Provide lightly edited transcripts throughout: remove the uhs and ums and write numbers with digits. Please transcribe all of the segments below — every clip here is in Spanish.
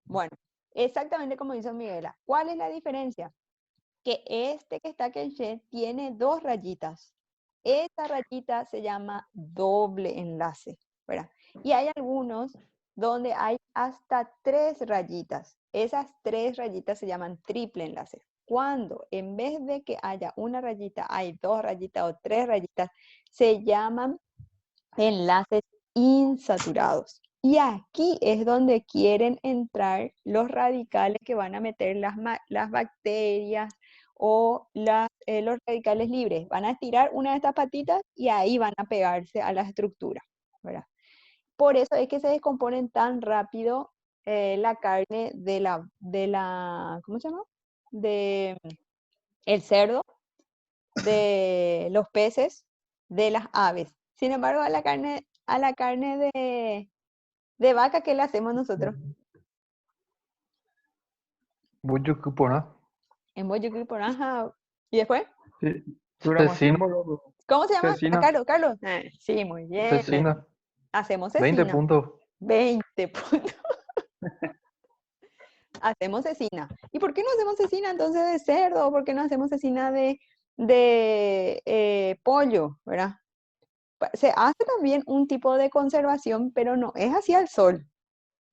Bueno, exactamente como dice Miguela. ¿Cuál es la diferencia? Que este que está aquí tiene dos rayitas. Esta rayita se llama doble enlace, ¿verdad? Y hay algunos donde hay hasta 3 rayitas. Esas 3 rayitas se llaman triple enlace. Cuando en vez de que haya una rayita, hay 2 rayitas o 3 rayitas, se llaman enlaces insaturados. Y aquí es donde quieren entrar los radicales que van a meter las bacterias o los radicales libres. Van a estirar una de estas patitas y ahí van a pegarse a la estructura, ¿verdad? Por eso es que se descomponen tan rápido la carne ¿cómo se llama? De el cerdo, de los peces, de las aves. Sin embargo, a la carne de vaca, ¿qué le hacemos nosotros? Mucho que por nada. En bollo por ajá. ¿Y después? Sí, duramos así Cecina, como loco. ¿Cómo se llama? Ah, Cecina. Carlos, Carlos. Sí, muy bien. cecina. Hacemos 20 cecina. puntos. 20 puntos. Hacemos cecina. ¿Y por qué no hacemos cecina entonces de cerdo? ¿Por qué no hacemos cecina de pollo? ¿Verdad? Se hace también un tipo de conservación, pero no es hacia el sol,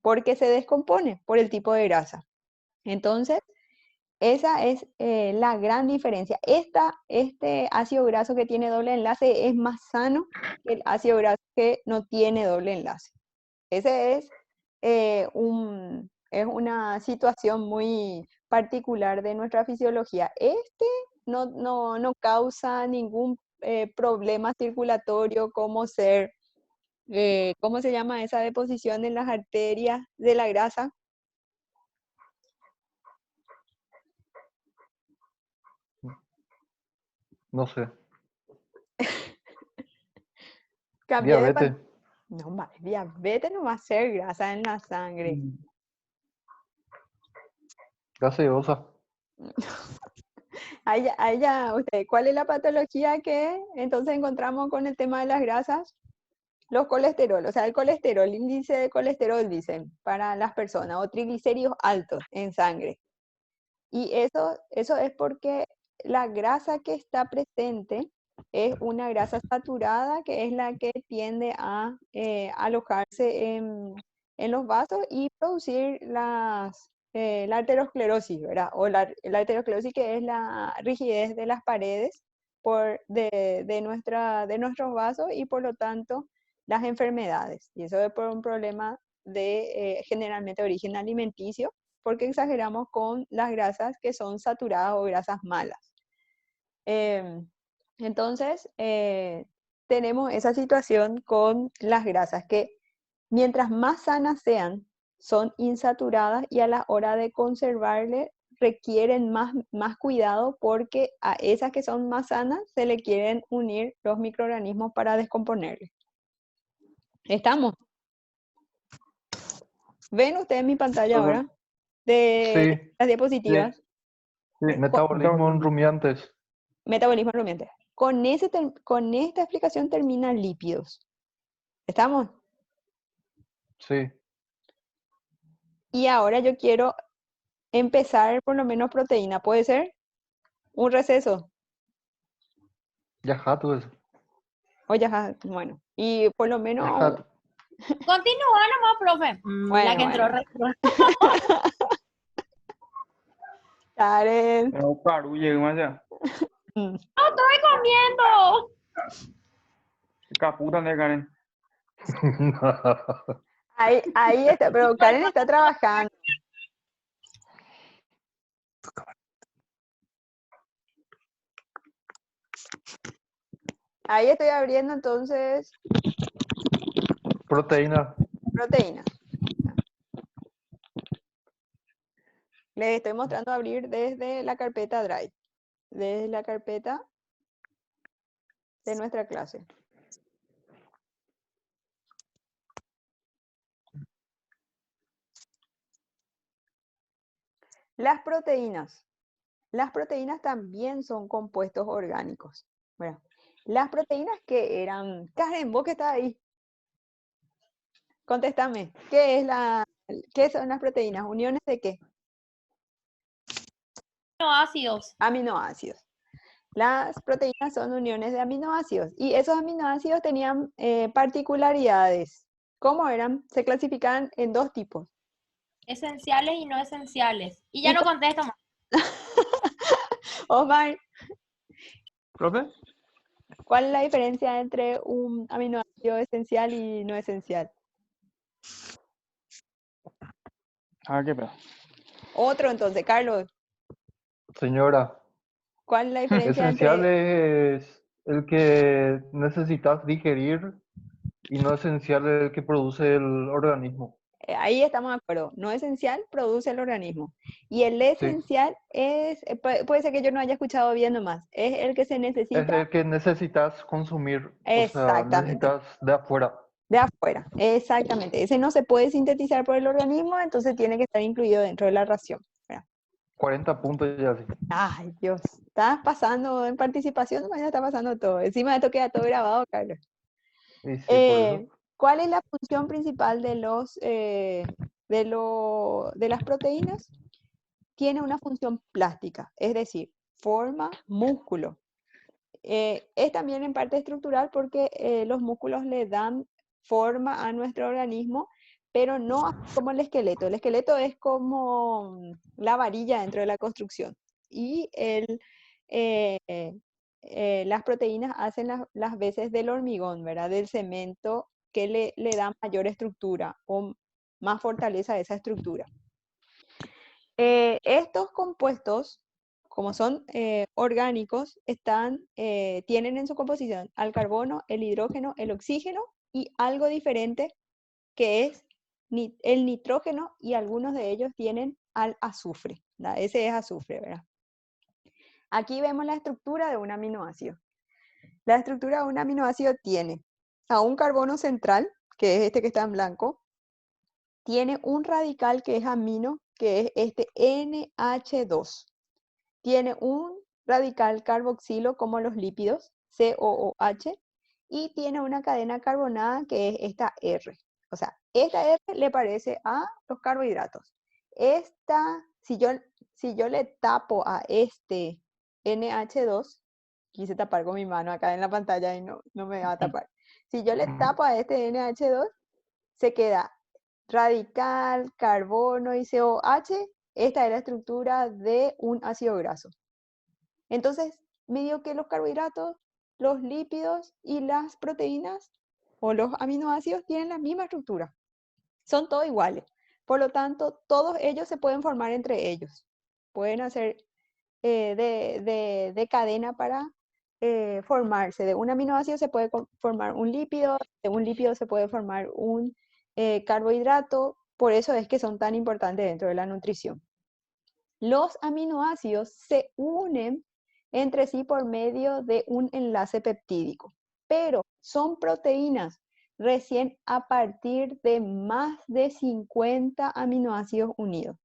porque se descompone por el tipo de grasa. Entonces, esa es la gran diferencia. Este ácido graso que tiene doble enlace es más sano que el ácido graso que no tiene doble enlace. Ese es una situación muy particular de nuestra fisiología. Este no causa ningún problema circulatorio como ¿cómo se llama esa deposición en las arterias de la grasa? No sé. Cambié de Diabetes. No, diabetes no va a ser grasa en la sangre. Gaseosa. ¿Cuál es la patología que entonces encontramos con el tema de las grasas? Los colesterol, o sea, el colesterol, índice de colesterol, dicen, para las personas, o triglicéridos altos en sangre. Y eso es porque la grasa que está presente es una grasa saturada, que es la que tiende a alojarse en los vasos y producir la arteriosclerosis, ¿verdad? O la arteriosclerosis, que es la rigidez de las paredes de nuestros vasos y por lo tanto las enfermedades. Y eso es por un problema generalmente de origen alimenticio, porque exageramos con las grasas que son saturadas o grasas malas. Entonces, tenemos esa situación con las grasas que mientras más sanas sean, son insaturadas y a la hora de conservarle requieren más cuidado porque a esas que son más sanas se le quieren unir los microorganismos para descomponerle. ¿Estamos? ¿Ven ustedes mi pantalla ahora? De Sí. las diapositivas. Sí, Metabolismo en rumiantes. Metabolismo rumiante. Con esta explicación termina lípidos. ¿Estamos? Sí. Y ahora yo quiero empezar por lo menos proteína. ¿Puede ser? Un receso. Ya jato eso. O ya, bueno. Y por lo Ya menos, jato. Continúa nomás, profe. La que entró. Karen. no paro, llegué allá. Mm. ¡No estoy comiendo! Caputa, ¿no, Karen? Ahí está, pero Karen está trabajando. Ahí estoy abriendo entonces Proteína. proteínas. Les estoy mostrando abrir desde la carpeta Drive. Desde la carpeta de nuestra clase. Las proteínas. Las proteínas también son compuestos orgánicos. Bueno, las proteínas que eran... Karen, vos que estás ahí. Contéstame. ¿Qué es ¿Qué son las proteínas? ¿Uniones de qué? Aminoácidos. Aminoácidos. Las proteínas son uniones de aminoácidos y esos aminoácidos tenían particularidades. ¿Cómo eran? Se clasificaban en dos tipos. Esenciales y no esenciales. Y ya ¿Y no contesto más. Omar, ¿Profe? ¿cuál es la diferencia entre un aminoácido esencial y no esencial? Qué pedo. Otro entonces, Carlos, Señora, ¿cuál es la diferencia esencial entre... es el que necesitas digerir y no esencial el que produce el organismo. Ahí estamos de acuerdo. No esencial produce el organismo. Y el Sí, esencial es, puede ser que yo no haya escuchado bien nomás, es el que se es necesita el que necesitas consumir, o sea, exactamente, necesitas de afuera. de afuera. Exactamente. Ese no se puede sintetizar por el organismo, entonces tiene que estar incluido dentro de la ración. ¿Verdad? 40 puntos ya sí. Ay, Dios. Estás pasando en participación, ya está pasando todo. Encima de esto queda todo grabado, Carlos. Y sí, por eso. ¿Cuál es la función principal de las proteínas? Tiene una función plástica, es decir, forma músculo. Es también en parte estructural porque los músculos le dan forma a nuestro organismo, pero no así como el esqueleto. El esqueleto es como la varilla dentro de la construcción. Y eh, las proteínas hacen las veces del hormigón, ¿verdad? Del cemento que le da mayor estructura o más fortaleza a esa estructura. Estos compuestos, como son orgánicos, tienen en su composición al carbono, el hidrógeno, el oxígeno y algo diferente que es el nitrógeno y algunos de ellos tienen al azufre. ¿Verdad? Ese es azufre, ¿verdad? Aquí vemos la estructura de un aminoácido. La estructura de un aminoácido tiene a un carbono central, que es este que está en blanco, tiene un radical que es amino, que es este NH2. Tiene un radical carboxilo como los lípidos, COOH, y tiene una cadena carbonada que es esta R. O sea, esta R le parece a los carbohidratos. Si yo le tapo a este NH2, quise tapar con mi mano acá en la pantalla y no me va a tapar. Si yo le tapo a este NH2, se queda radical, carbono y COH. Esta es la estructura de un ácido graso. Entonces, medio que los carbohidratos, los lípidos y las proteínas o los aminoácidos tienen la misma estructura. Son todos iguales. Por lo tanto, todos ellos se pueden formar entre ellos. Pueden hacer de cadena para formarse. De un aminoácido se puede formar un lípido, de un lípido se puede formar un carbohidrato. Por eso es que son tan importantes dentro de la nutrición. Los aminoácidos se unen entre sí por medio de un enlace peptídico, pero son proteínas recién a partir de más de 50 aminoácidos unidos.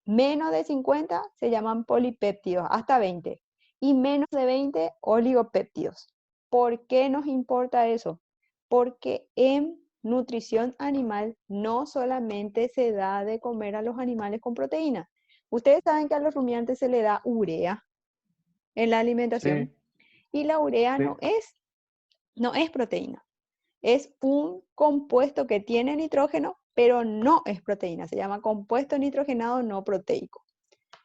Menos de 50 se llaman polipéptidos, hasta 20, y menos de 20 oligopéptidos. ¿Por qué nos importa eso? Porque en nutrición animal no solamente se da de comer a los animales con proteínas. Ustedes saben que a los rumiantes se le da urea en la alimentación, Sí, y la urea sí. no es proteína. Es un compuesto que tiene nitrógeno, pero no es proteína. Se llama compuesto nitrogenado no proteico.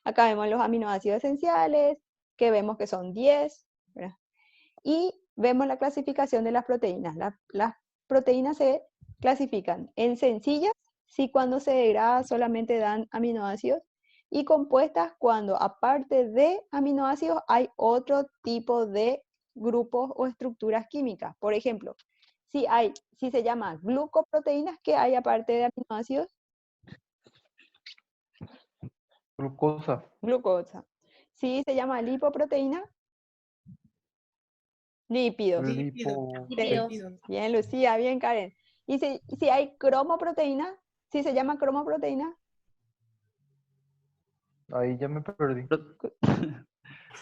Acá vemos los aminoácidos esenciales, que vemos que son 10, ¿verdad? Y vemos la clasificación de las proteínas. Las proteínas se clasifican en sencillas, si cuando se degrada solamente dan aminoácidos, y compuestas cuando aparte de aminoácidos hay otro tipo de grupos o estructuras químicas. Por ejemplo, si se llama glucoproteínas, ¿qué hay aparte de aminoácidos? Glucosa. Glucosa. Si se llama lipoproteína, lípidos. Lipo. Sí. Lípidos. Bien, Lucía, bien, Karen. Y si hay cromoproteína, si se llama cromoproteína, Ahí ya me perdí.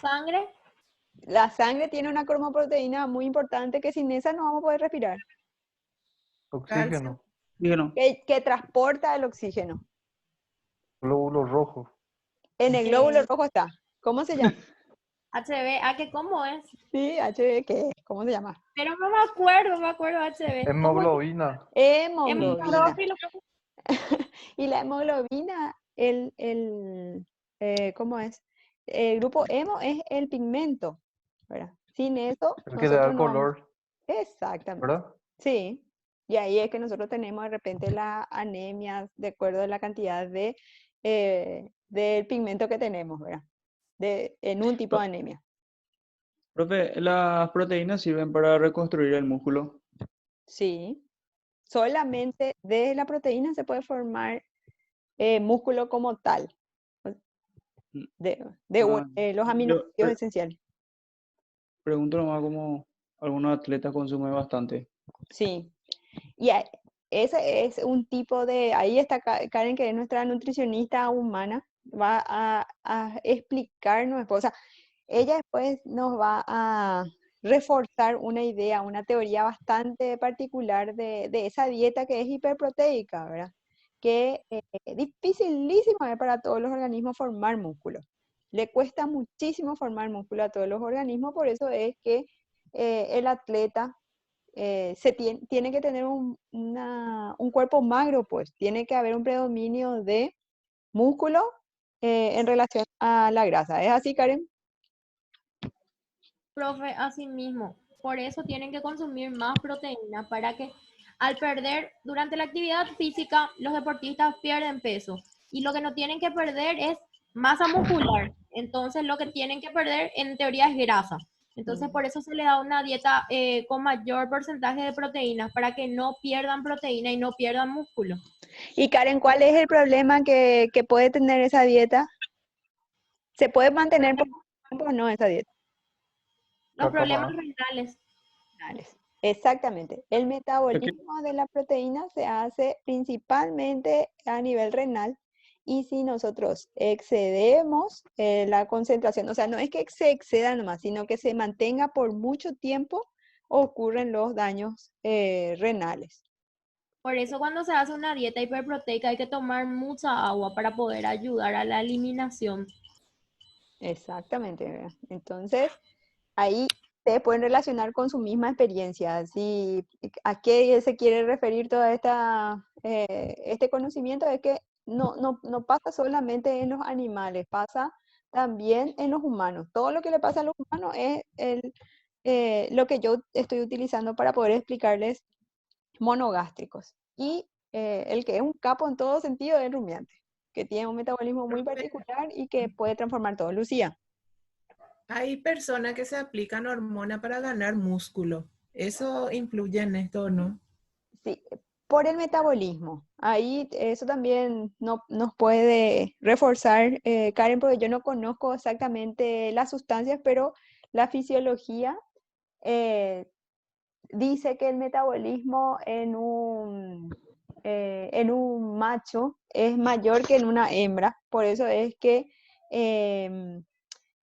Sangre. la sangre tiene una cromoproteína muy importante que sin esa no vamos a poder respirar. Oxígeno. Díganos. que transporta el oxígeno. Glóbulo rojo. En el glóbulo rojo está. ¿Cómo se llama? HB, ¿a qué cómo es? Sí, HB, ¿qué es? ¿Cómo se llama? Pero no me acuerdo HB. Hemoglobina. Hemoglobina. Hemoclorofilo. Y la hemoglobina, ¿cómo es? El grupo hemo es el pigmento, ¿verdad? Sin eso, El que le da nosotros el no vamos. color, Exactamente. ¿verdad? Sí. Y ahí es que nosotros tenemos de repente las anemias de acuerdo a la cantidad del pigmento que tenemos, ¿verdad? En un tipo de anemia. Profe, las proteínas sirven para reconstruir el músculo. Sí. Solamente de la proteína se puede formar músculo como tal, Ah, los yo aminoácidos esenciales. pregunto nomás cómo algunos atletas consumen bastante. Sí. Y ese es un tipo de, ahí está Karen, que es nuestra nutricionista humana, va a explicarnos, o sea, ella después nos va a reforzar una idea, una teoría bastante particular de esa dieta que es hiperproteica, ¿verdad? Que es dificilísimo para todos los organismos formar músculo. Le cuesta muchísimo formar músculo a todos los organismos, por eso es que el atleta tiene que tener un cuerpo magro, pues tiene que haber un predominio de músculo en relación a la grasa. ¿Es así, Karen? Profe, así mismo. Por eso tienen que consumir más proteína para que al perder durante la actividad física, los deportistas pierden peso. Y lo que no tienen que perder es masa muscular. Entonces, lo que tienen que perder en teoría es grasa. Entonces, por eso se le da una dieta con mayor porcentaje de proteínas para que no pierdan proteína y no pierdan músculo. Y Karen, ¿cuál es el problema que puede tener esa dieta? ¿Se puede mantener por tiempo o no esa dieta? Los Caca problemas más. renales. Exactamente. El Es que, metabolismo de la proteína se hace principalmente a nivel renal y si nosotros excedemos la concentración, o sea, no es que se exceda nomás, sino que se mantenga por mucho tiempo, ocurren los daños renales. Por eso cuando se hace una dieta hiperproteica hay que tomar mucha agua para poder ayudar a la eliminación. Exactamente, ¿verdad? Entonces, ahí se pueden relacionar con su misma experiencia. Si, ¿a qué se quiere referir toda este conocimiento? Es que no pasa solamente en los animales, pasa también en los humanos. Todo lo que le pasa a los humanos es lo que yo estoy utilizando para poder explicarles monogástricos. Y el que es un capo en todo sentido es el rumiante, que tiene un metabolismo muy particular y que puede transformar todo. Lucía. Hay personas que se aplican hormona para ganar músculo. ¿Eso influye en esto o no? Sí, por el metabolismo. Ahí eso también nos puede reforzar, Karen, porque yo no conozco exactamente las sustancias, pero la fisiología dice que el metabolismo en un macho es mayor que en una hembra. Por eso es que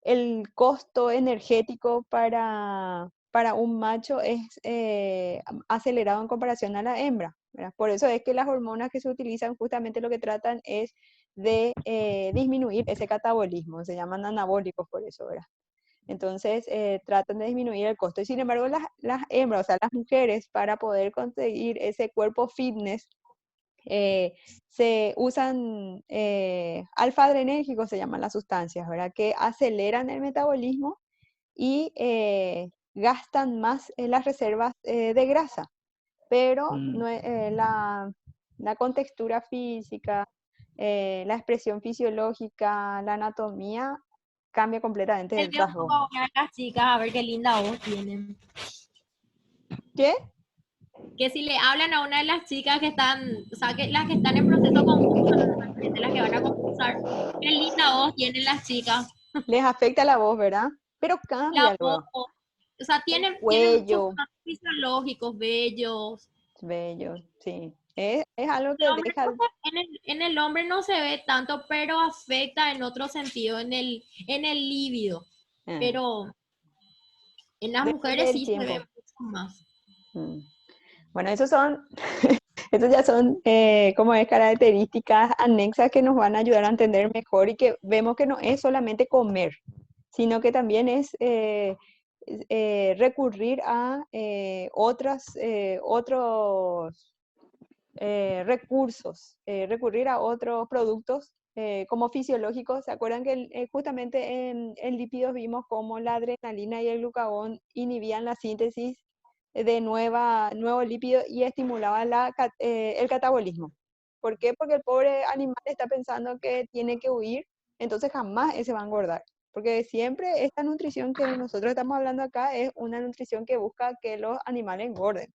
el costo energético para un macho es acelerado en comparación a la hembra, ¿verdad? Por eso es que las hormonas que se utilizan justamente lo que tratan es de disminuir ese catabolismo, se llaman anabólicos por eso, ¿verdad? Entonces tratan de disminuir el costo. Y sin embargo, las hembras, o sea, las mujeres, para poder conseguir ese cuerpo fitness, se usan alfa-adrenérgicos, se llaman las sustancias, ¿verdad? Que aceleran el metabolismo y gastan más en las reservas de grasa, pero no la contextura física, la expresión fisiológica, la anatomía cambia completamente el El tiempo rasgo. va a poner a las chicas a ver qué linda voz tienen. ¿Qué? Que si le hablan a una de las chicas que están, o sea, que las que están en proceso con normalmente las que van a concursar, qué linda voz tienen las chicas. Les afecta la voz, ¿verdad? Pero La cambia voz, luego. o sea, El tienen sus cuello, rasgos fisiológicos bellos. bello, sí. Es algo El que hombre deja. en el hombre no se ve tanto, pero afecta en otro sentido, en el líbido. Ah, Pero en las depende mujeres del sí se ve tiempo. mucho más. Mm. Bueno, esos son Estas ya son como es características anexas que nos van a ayudar a entender mejor y que vemos que no es solamente comer, sino que también es recurrir a otros recursos, recurrir a otros productos como fisiológicos. ¿Se acuerdan que justamente en lípidos vimos cómo la adrenalina y el glucagón inhibían la síntesis de nuevo lípido y estimulaban el catabolismo? ¿Por qué? Porque el pobre animal está pensando que tiene que huir, entonces jamás ese va a engordar. Porque siempre esta nutrición que nosotros estamos hablando acá es una nutrición que busca que los animales engorden.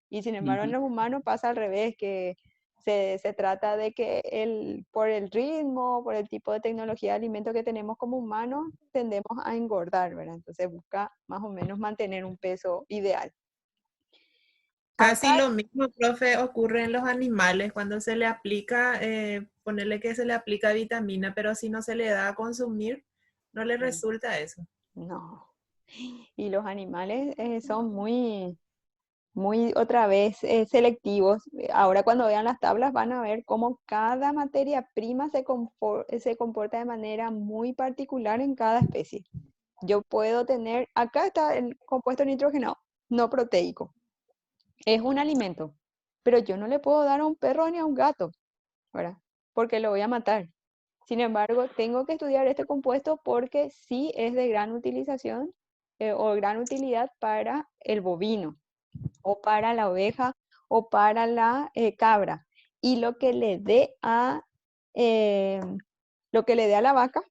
Y sin embargo, en Ujú. los humanos pasa al revés, que se trata de que por el ritmo, por el tipo de tecnología de alimento que tenemos como humanos, tendemos a engordar, ¿verdad? Entonces busca más o menos mantener un peso ideal. Casi Acá, lo mismo, profe, ocurre en los animales cuando se le aplica, ponerle que se le aplica vitamina, pero si no se le da a consumir, no le resulta eso. no. Y los animales son muy otra vez selectivos. Ahora cuando vean las tablas van a ver cómo cada materia prima se comporta de manera muy particular en cada especie. Yo puedo tener, acá está el compuesto nitrogenado, no proteico. Es un alimento, pero yo no le puedo dar a un perro ni a un gato, ¿verdad? Porque lo voy a matar. Sin embargo, tengo que estudiar este compuesto porque sí es de gran utilización o gran utilidad para el bovino o para la oveja o para la cabra. Y eh, lo que le dé a la vaca,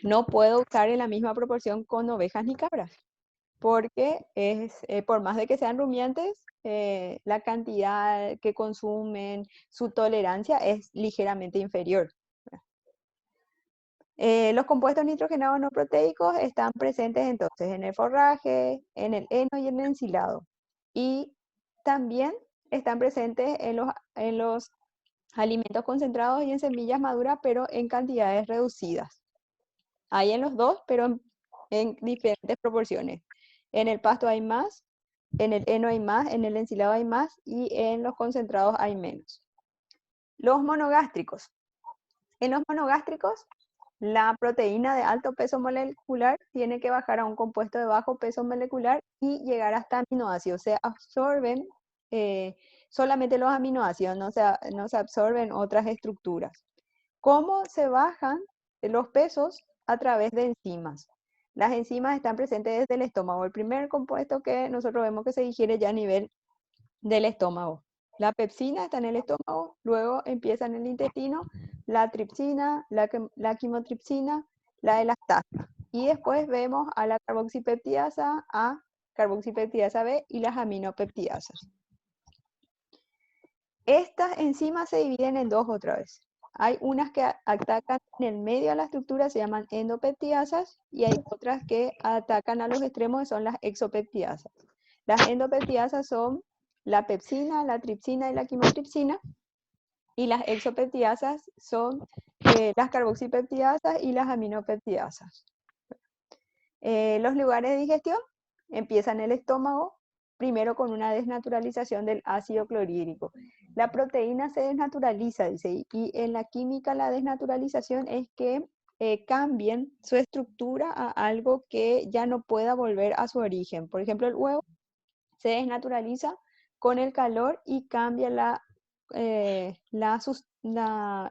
no puedo usar en la misma proporción con ovejas ni cabras, porque por más de que sean rumiantes, la cantidad que consumen, su tolerancia es ligeramente inferior. Los compuestos nitrogenados no proteicos están presentes entonces en el forraje, en el heno y en el ensilado. Y también están presentes en los alimentos concentrados y en semillas maduras, pero en cantidades reducidas. Hay en los dos, pero en diferentes proporciones. En el pasto hay más, en el heno hay más, en el ensilado hay más y en los concentrados hay menos. Los monogástricos. En los monogástricos, la proteína de alto peso molecular tiene que bajar a un compuesto de bajo peso molecular y llegar hasta aminoácidos. Se absorben solamente los aminoácidos, no se absorben otras estructuras. ¿Cómo se bajan los pesos? A través de enzimas. Las enzimas están presentes desde el estómago. El primer compuesto que nosotros vemos que se digiere ya a nivel del estómago. La pepsina está en el estómago, luego empieza en el intestino, la tripsina, la quimotripsina, la elastasa. Y después vemos a la carboxipeptidasa A, carboxipeptidasa B y las aminopeptidasas. Estas enzimas se dividen en dos otra vez. Hay unas que atacan en el medio de la estructura, se llaman endopeptidasas, y hay otras que atacan a los extremos, que son las exopeptidasas. Las endopeptidasas son la pepsina, la tripsina y la quimotripsina, y las exopeptidasas son las carboxipeptidasas y las aminopeptidasas. Los lugares de digestión empiezan en el estómago, primero con una desnaturalización del ácido clorhídrico. La proteína se desnaturaliza, dice, y en la química la desnaturalización es que cambien su estructura a algo que ya no pueda volver a su origen. Por ejemplo, el huevo se desnaturaliza con el calor y cambia la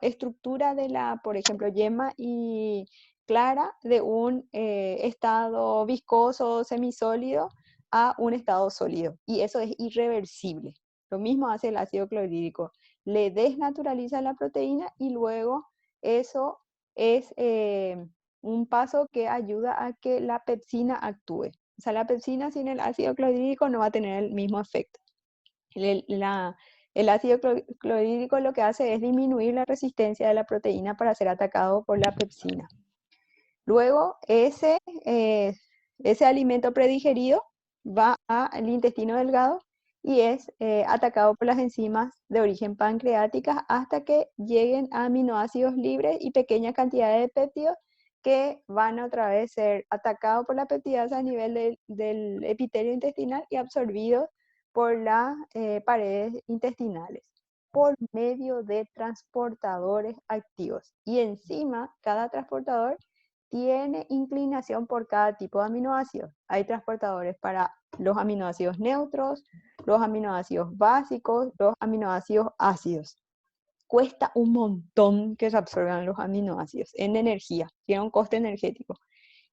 estructura de la, por ejemplo, yema y clara de un estado viscoso semisólido a un estado sólido. Y eso es irreversible. Lo mismo hace el ácido clorhídrico. Le desnaturaliza la proteína y luego eso es un paso que ayuda a que la pepsina actúe. O sea, la pepsina sin el ácido clorhídrico no va a tener el mismo efecto. El ácido clorhídrico lo que hace es disminuir la resistencia de la proteína para ser atacado por la pepsina. Luego, ese alimento predigerido va al intestino delgado y es atacado por las enzimas de origen pancreática hasta que lleguen a aminoácidos libres y pequeñas cantidades de péptidos que van a otra vez ser atacados por la peptidasa a nivel del epitelio intestinal y absorbidos por las paredes intestinales por medio de transportadores activos. Y encima, cada transportador tiene inclinación por cada tipo de aminoácidos. Hay transportadores para los aminoácidos neutros, los aminoácidos básicos, los aminoácidos ácidos. Cuesta un montón que se absorban los aminoácidos en energía, tiene un coste energético.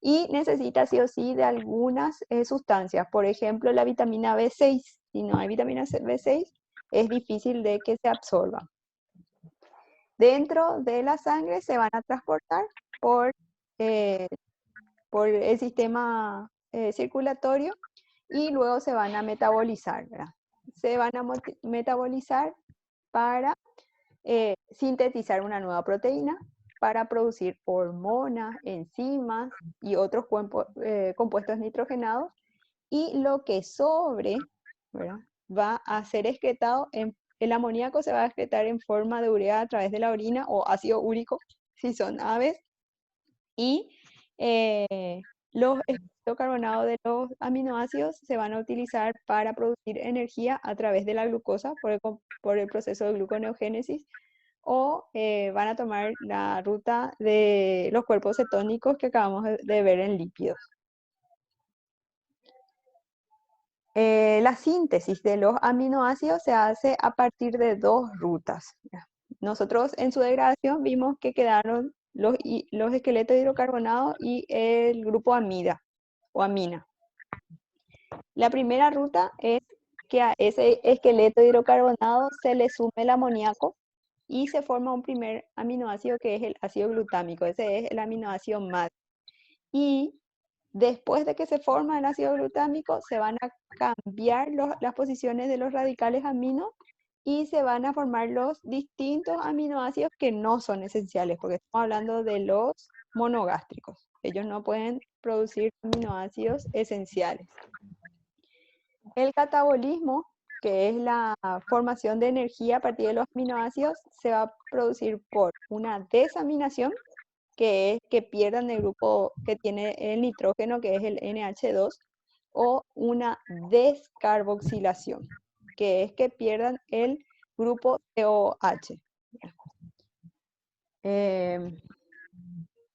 Y necesita sí o sí de algunas sustancias, por ejemplo la vitamina B6. Si no hay vitamina B6, es difícil de que se absorba. Dentro de la sangre se van a transportar por el sistema circulatorio y luego se van a metabolizar, ¿verdad? Se van a metabolizar para sintetizar una nueva proteína, para producir hormonas, enzimas y otros compuestos nitrogenados, y lo que sobre, ¿verdad?, va a ser excretado, el amoníaco se va a excretar en forma de urea a través de la orina o ácido úrico, si son aves, y los carbonados de los aminoácidos se van a utilizar para producir energía a través de la glucosa por el proceso de gluconeogénesis, o van a tomar la ruta de los cuerpos cetónicos que acabamos de ver en lípidos. La síntesis de los aminoácidos se hace a partir de dos rutas. Nosotros en su degradación vimos que quedaron los esqueletos hidrocarbonados y el grupo amida o amina. La primera ruta es que a ese esqueleto hidrocarbonado se le sume el amoníaco y se forma un primer aminoácido que es el ácido glutámico. Ese es el aminoácido MAD. Y después de que se forma el ácido glutámico, se van a cambiar las posiciones de los radicales amino y se van a formar los distintos aminoácidos que no son esenciales, porque estamos hablando de los monogástricos. Ellos no pueden producir aminoácidos esenciales. El catabolismo, que es la formación de energía a partir de los aminoácidos, se va a producir por una desaminación, que es que pierdan el grupo que tiene el nitrógeno, que es el NH2, o una descarboxilación, que es que pierdan el grupo COH.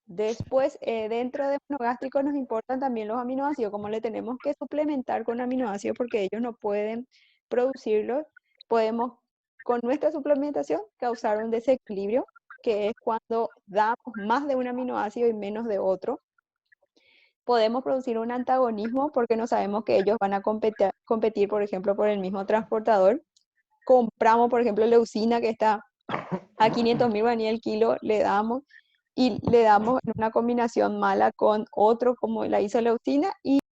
Después, dentro de monogástricos nos importan también los aminoácidos, como le tenemos que suplementar con aminoácidos porque ellos no pueden producirlos, podemos con nuestra suplementación causar un desequilibrio, que es cuando damos más de un aminoácido y menos de otro. Podemos producir un antagonismo porque no sabemos que ellos van a competir, por ejemplo, por el mismo transportador. Compramos, por ejemplo, leucina que está a 500.000 guaraníes el kilo, le damos en una combinación mala con otro como la isoleucina y